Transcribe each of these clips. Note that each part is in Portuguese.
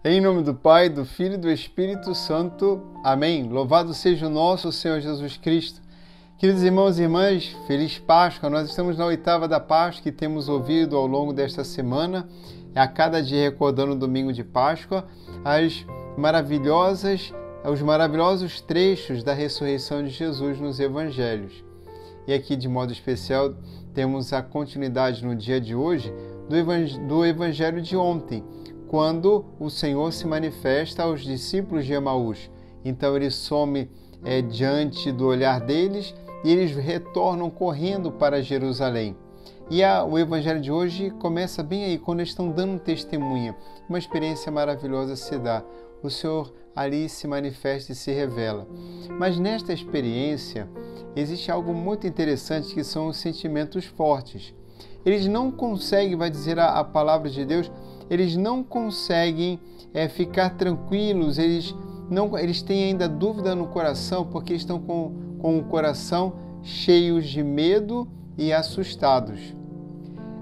Em nome do Pai, do Filho e do Espírito Santo. Amém. Louvado seja o nosso Senhor Jesus Cristo. Queridos irmãos e irmãs, feliz Páscoa. Nós estamos na oitava da Páscoa que temos ouvido ao longo desta semana, a cada dia recordando o domingo de Páscoa, os maravilhosos trechos da ressurreição de Jesus nos Evangelhos. E aqui, de modo especial, temos a continuidade no dia de hoje do Evangelho de ontem, quando o Senhor se manifesta aos discípulos de Emaús. Então ele some diante do olhar deles e eles retornam correndo para Jerusalém. E o Evangelho de hoje começa bem aí, quando eles estão dando testemunha. Uma experiência maravilhosa se dá. O Senhor ali se manifesta e se revela. Mas nesta experiência existe algo muito interessante, que são os sentimentos fortes. Eles não conseguem, vai dizer a palavra de Deus, eles não conseguem ficar tranquilos, eles têm ainda dúvida no coração, porque estão com o coração cheios de medo e assustados.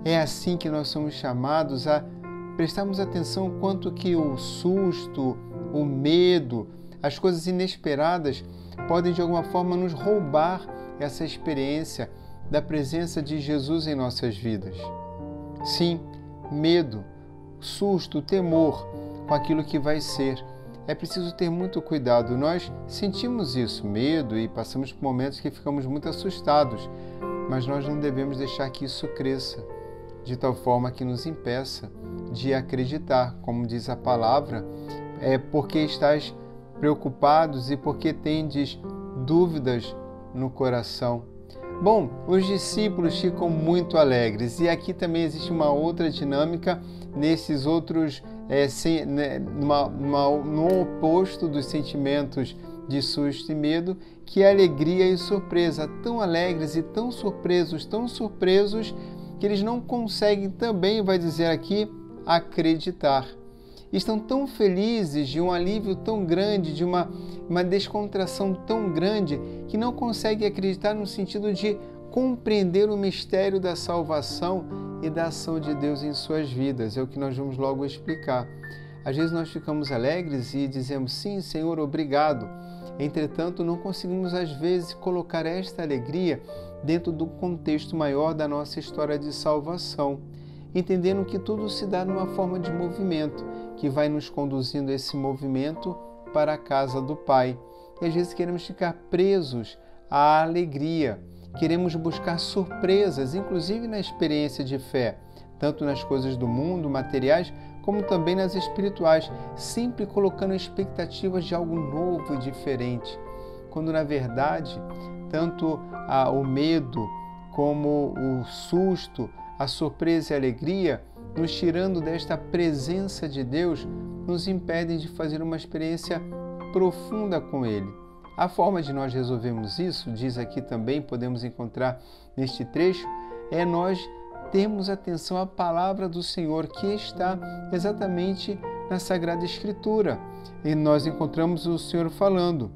É assim que nós somos chamados a prestarmos atenção quanto que o susto, o medo, as coisas inesperadas podem de alguma forma nos roubar essa experiência da presença de Jesus em nossas vidas. Sim, medo, susto, temor com aquilo que vai ser. É preciso ter muito cuidado. Nós sentimos isso, medo, e passamos por momentos que ficamos muito assustados, mas nós não devemos deixar que isso cresça de tal forma que nos impeça de acreditar. Como diz a palavra, porque estás preocupados e porque tendes dúvidas no coração. Bom, os discípulos ficam muito alegres, e aqui também existe uma outra dinâmica nesses outros, no oposto dos sentimentos de susto e medo, que é alegria e surpresa. Tão alegres e tão surpresos, que eles não conseguem também, vai dizer aqui, acreditar. Estão tão felizes de um alívio tão grande, de uma descontração tão grande, que não conseguem acreditar no sentido de compreender o mistério da salvação e da ação de Deus em suas vidas. É o que nós vamos logo explicar. Às vezes nós ficamos alegres e dizemos, sim, Senhor, obrigado. Entretanto, não conseguimos às vezes colocar esta alegria dentro do contexto maior da nossa história de salvação, entendendo que tudo se dá numa forma de movimento, que vai nos conduzindo esse movimento para a casa do Pai. E às vezes queremos ficar presos à alegria, queremos buscar surpresas, inclusive na experiência de fé, tanto nas coisas do mundo, materiais, como também nas espirituais, sempre colocando expectativas de algo novo e diferente, quando na verdade, tanto o medo como o susto, a surpresa e a alegria, nos tirando desta presença de Deus, nos impedem de fazer uma experiência profunda com Ele. A forma de nós resolvermos isso, diz aqui também, podemos encontrar neste trecho, é nós termos atenção à palavra do Senhor, que está exatamente na Sagrada Escritura. E nós encontramos o Senhor falando,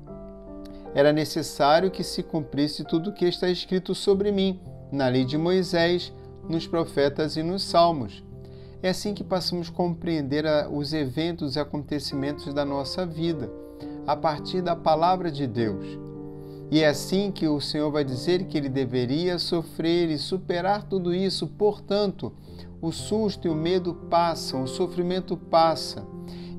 era necessário que se cumprisse tudo o que está escrito sobre mim, na lei de Moisés, nos profetas e nos salmos. É assim que passamos a compreender os eventos e acontecimentos da nossa vida, a partir da palavra de Deus. E é assim que o Senhor vai dizer que Ele deveria sofrer e superar tudo isso. Portanto, o susto e o medo passam, o sofrimento passa.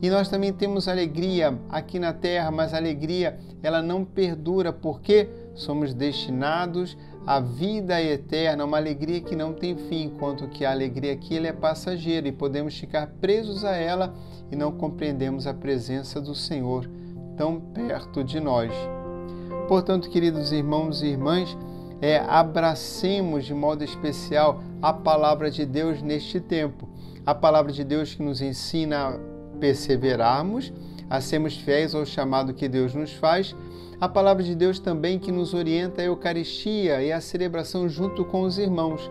E nós também temos alegria aqui na terra, mas a alegria ela não perdura, porque somos destinados à vida eterna, uma alegria que não tem fim, enquanto que a alegria aqui ela é passageira e podemos ficar presos a ela e não compreendemos a presença do Senhor tão perto de nós. Portanto, queridos irmãos e irmãs, abracemos de modo especial a palavra de Deus neste tempo. A palavra de Deus que nos ensina a perseverarmos, a sermos fiéis ao chamado que Deus nos faz. A palavra de Deus também que nos orienta a Eucaristia e a celebração junto com os irmãos.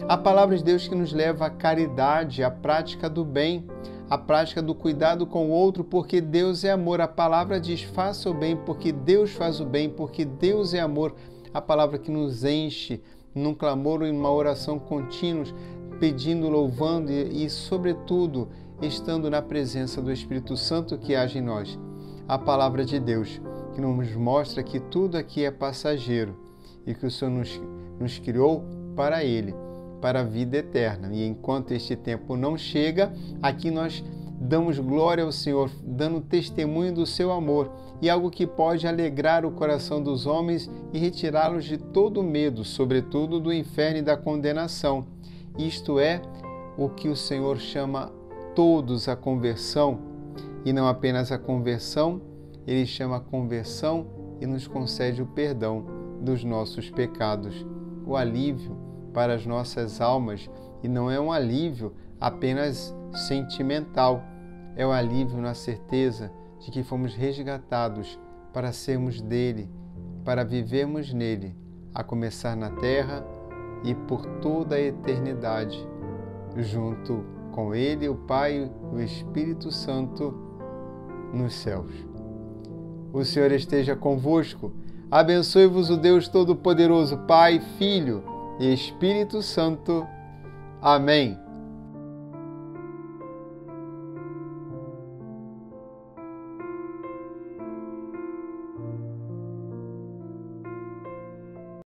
A palavra de Deus que nos leva à caridade, à prática do bem, à prática do cuidado com o outro, porque Deus é amor. A palavra diz, faça o bem, porque Deus faz o bem, porque Deus é amor. A palavra que nos enche num clamor e numa oração contínuos, pedindo, louvando e sobretudo, estando na presença do Espírito Santo que age em nós. A palavra de Deus, que nos mostra que tudo aqui é passageiro e que o Senhor nos criou para Ele, para a vida eterna. E enquanto este tempo não chega, aqui nós damos glória ao Senhor, dando testemunho do seu amor, e algo que pode alegrar o coração dos homens e retirá-los de todo medo, sobretudo do inferno e da condenação. Isto é o que o Senhor chama todos à conversão, e não apenas a conversão, Ele chama a conversão e nos concede o perdão dos nossos pecados, o alívio para as nossas almas, e não é um alívio apenas sentimental, é o alívio na certeza de que fomos resgatados para sermos dele, para vivermos nele, a começar na terra e por toda a eternidade, junto com ele, o Pai e o Espírito Santo nos céus. O Senhor esteja convosco, abençoe-vos o Deus Todo-Poderoso, Pai, Filho e Espírito Santo. Amém.